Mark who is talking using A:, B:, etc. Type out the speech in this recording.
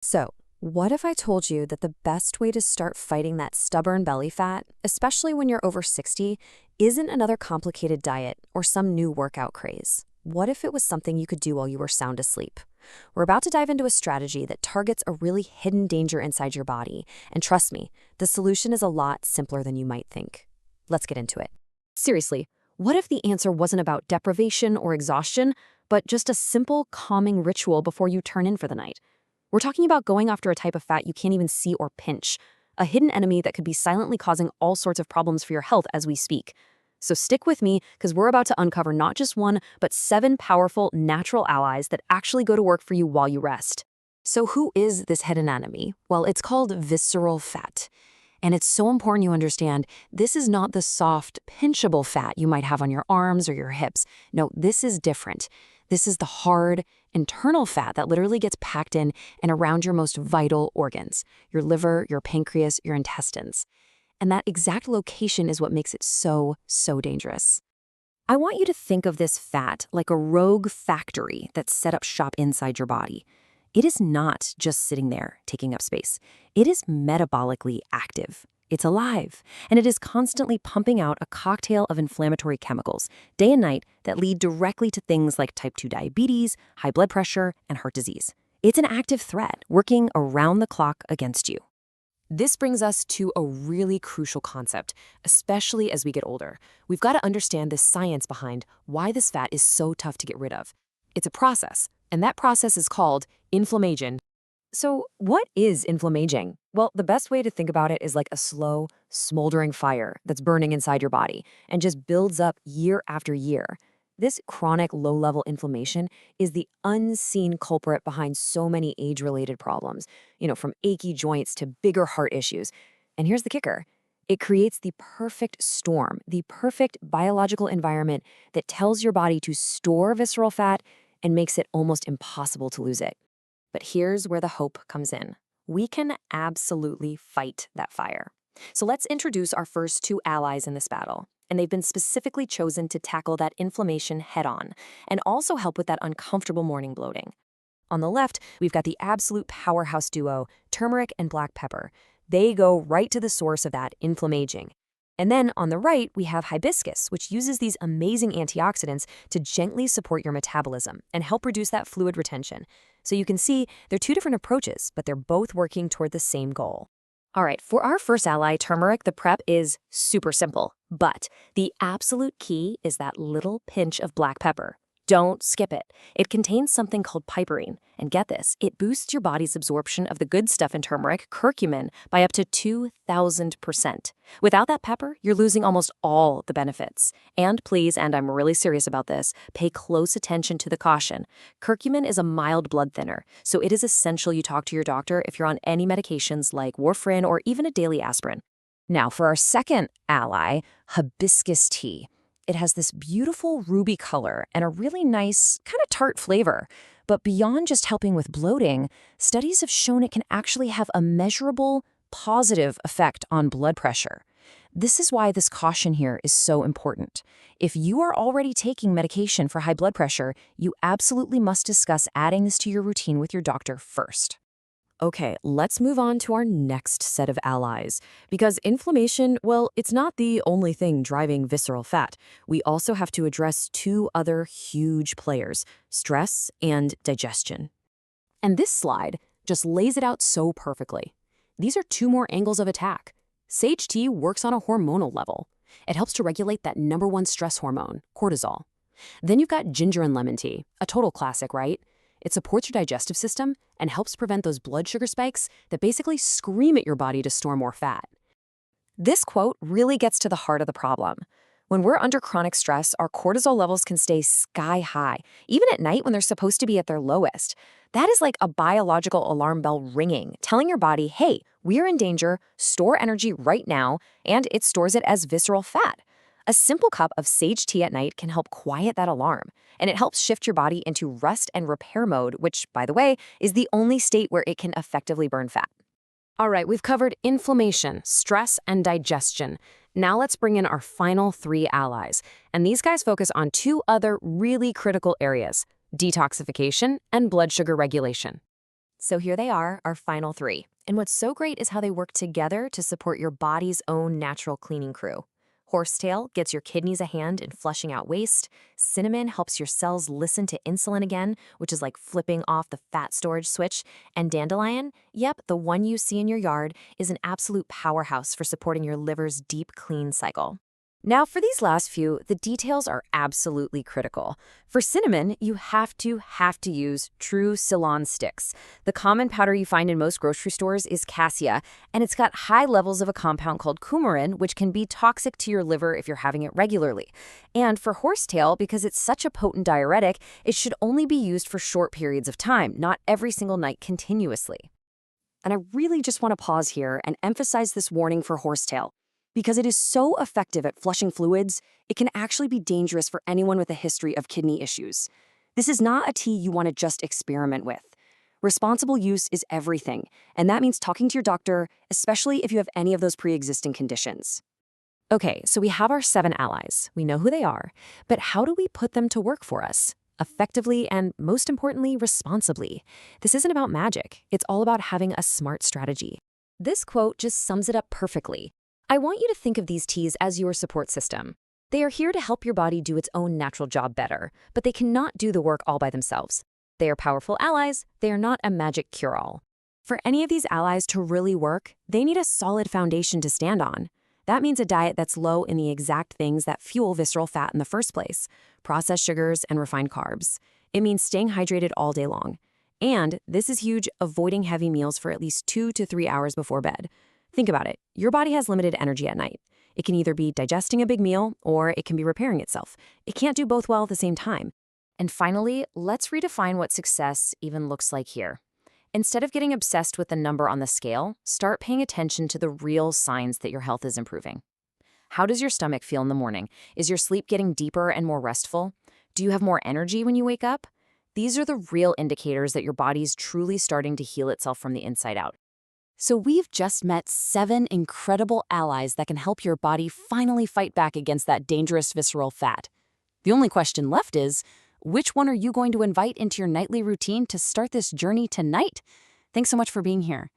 A: So, what if I told you that the best way to start fighting that stubborn belly fat, especially when you're over 60, isn't another complicated diet or some new workout craze? What if it was something you could do while you were sound asleep? We're about to dive into a strategy that targets a really hidden danger inside your body. And trust me, the solution is a lot simpler than you might think. Let's get into it. Seriously, what if the answer wasn't about deprivation or exhaustion, but just a simple, calming ritual before you turn in for the night? We're talking about going after a type of fat you can't even see or pinch, a hidden enemy that could be silently causing all sorts of problems for your health as we speak. So stick with me, because we're about to uncover not just one, but 7 powerful natural allies that actually go to work for you while you rest. So who is this hidden enemy? Well, it's called visceral fat. And it's so important you understand this is not the soft, pinchable fat you might have on your arms or your hips. No, this is different. This is the hard, internal fat that literally gets packed in and around your most vital organs, your liver, your pancreas, your intestines. And that exact location is what makes it so dangerous. I want you to think of this fat like a rogue factory that's set up shop inside your body. It is not just sitting there taking up space. It is metabolically active. It's alive, and it is constantly pumping out a cocktail of inflammatory chemicals, day and night, that lead directly to things like type 2 diabetes, high blood pressure, and heart disease. It's an active threat working around the clock against you. This brings us to a really crucial concept, especially as we get older. We've got to understand the science behind why this fat is so tough to get rid of. It's a process, and that process is called inflammation. So what is inflammation? Well, the best way to think about it is like a slow, smoldering fire that's burning inside your body and just builds up year after year. This chronic low-level inflammation is the unseen culprit behind so many age-related problems, from achy joints to bigger heart issues. And here's the kicker. It creates the perfect storm, the perfect biological environment that tells your body to store visceral fat and makes it almost impossible to lose it. But here's where the hope comes in. We can absolutely fight that fire. So let's introduce our first 2 allies in this battle. And they've been specifically chosen to tackle that inflammation head-on and also help with that uncomfortable morning bloating. On the left, we've got the absolute powerhouse duo, turmeric and black pepper. They go right to the source of that inflammation. And then on the right, we have hibiscus, which uses these amazing antioxidants to gently support your metabolism and help reduce that fluid retention. So you can see they're 2 different approaches, but they're both working toward the same goal. All right, for our first ally, turmeric, the prep is super simple, but the absolute key is that little pinch of black pepper. Don't skip it. It contains something called piperine, and get this, it boosts your body's absorption of the good stuff in turmeric, curcumin, by up to 2,000%. Without that pepper, you're losing almost all the benefits. And please, and I'm really serious about this, pay close attention to the caution. Curcumin is a mild blood thinner, so it is essential you talk to your doctor if you're on any medications like warfarin or even a daily aspirin. Now, for our second ally, hibiscus tea. It has this beautiful ruby color and a really nice, kind of tart flavor. But beyond just helping with bloating, studies have shown it can actually have a measurable, positive effect on blood pressure. This is why this caution here is so important. If you are already taking medication for high blood pressure, you absolutely must discuss adding this to your routine with your doctor first. Okay, let's move on to our next set of allies. Because inflammation, well, it's not the only thing driving visceral fat. We also have to address 2 other huge players, stress and digestion. And this slide just lays it out so perfectly. These are 2 more angles of attack. Sage tea works on a hormonal level. It helps to regulate that #1 stress hormone, cortisol. Then you've got ginger and lemon tea, a total classic, right? It supports your digestive system and helps prevent those blood sugar spikes that basically scream at your body to store more fat. This quote really gets to the heart of the problem. When we're under chronic stress, our cortisol levels can stay sky high, even at night when they're supposed to be at their lowest. That is like a biological alarm bell ringing, telling your body, hey, we are in danger, store energy right now, and it stores it as visceral fat. A simple cup of sage tea at night can help quiet that alarm, and it helps shift your body into rest and repair mode, which, by the way, is the only state where it can effectively burn fat. All right, we've covered inflammation, stress, and digestion. Now let's bring in our final 3 allies, and these guys focus on 2 other really critical areas: detoxification and blood sugar regulation. So here they are, our final three. And what's so great is how they work together to support your body's own natural cleaning crew. Horsetail gets your kidneys a hand in flushing out waste. Cinnamon helps your cells listen to insulin again, which is like flipping off the fat storage switch. And dandelion, yep, the one you see in your yard, is an absolute powerhouse for supporting your liver's deep clean cycle. Now, for these last few, the details are absolutely critical. For cinnamon, you have to use true Ceylon sticks. The common powder you find in most grocery stores is cassia, and it's got high levels of a compound called coumarin, which can be toxic to your liver if you're having it regularly. And for horsetail, because it's such a potent diuretic, it should only be used for short periods of time, not every single night continuously. And I really just want to pause here and emphasize this warning for horsetail. Because it is so effective at flushing fluids, it can actually be dangerous for anyone with a history of kidney issues. This is not a tea you want to just experiment with. Responsible use is everything, and that means talking to your doctor, especially if you have any of those pre-existing conditions. Okay, so we have our 7 allies. We know who they are, but how do we put them to work for us? Effectively and, most importantly, responsibly. This isn't about magic. It's all about having a smart strategy. This quote just sums it up perfectly. I want you to think of these teas as your support system. They are here to help your body do its own natural job better, but they cannot do the work all by themselves. They are powerful allies. They are not a magic cure-all. For any of these allies to really work, they need a solid foundation to stand on. That means a diet that's low in the exact things that fuel visceral fat in the first place, processed sugars and refined carbs. It means staying hydrated all day long. And, this is huge, avoiding heavy meals for at least 2 to 3 hours before bed. Think about it. Your body has limited energy at night. It can either be digesting a big meal or it can be repairing itself. It can't do both well at the same time. And finally, let's redefine what success even looks like here. Instead of getting obsessed with the number on the scale, start paying attention to the real signs that your health is improving. How does your stomach feel in the morning? Is your sleep getting deeper and more restful? Do you have more energy when you wake up? These are the real indicators that your body's truly starting to heal itself from the inside out. So we've just met 7 incredible allies that can help your body finally fight back against that dangerous visceral fat. The only question left is, which one are you going to invite into your nightly routine to start this journey tonight? Thanks so much for being here.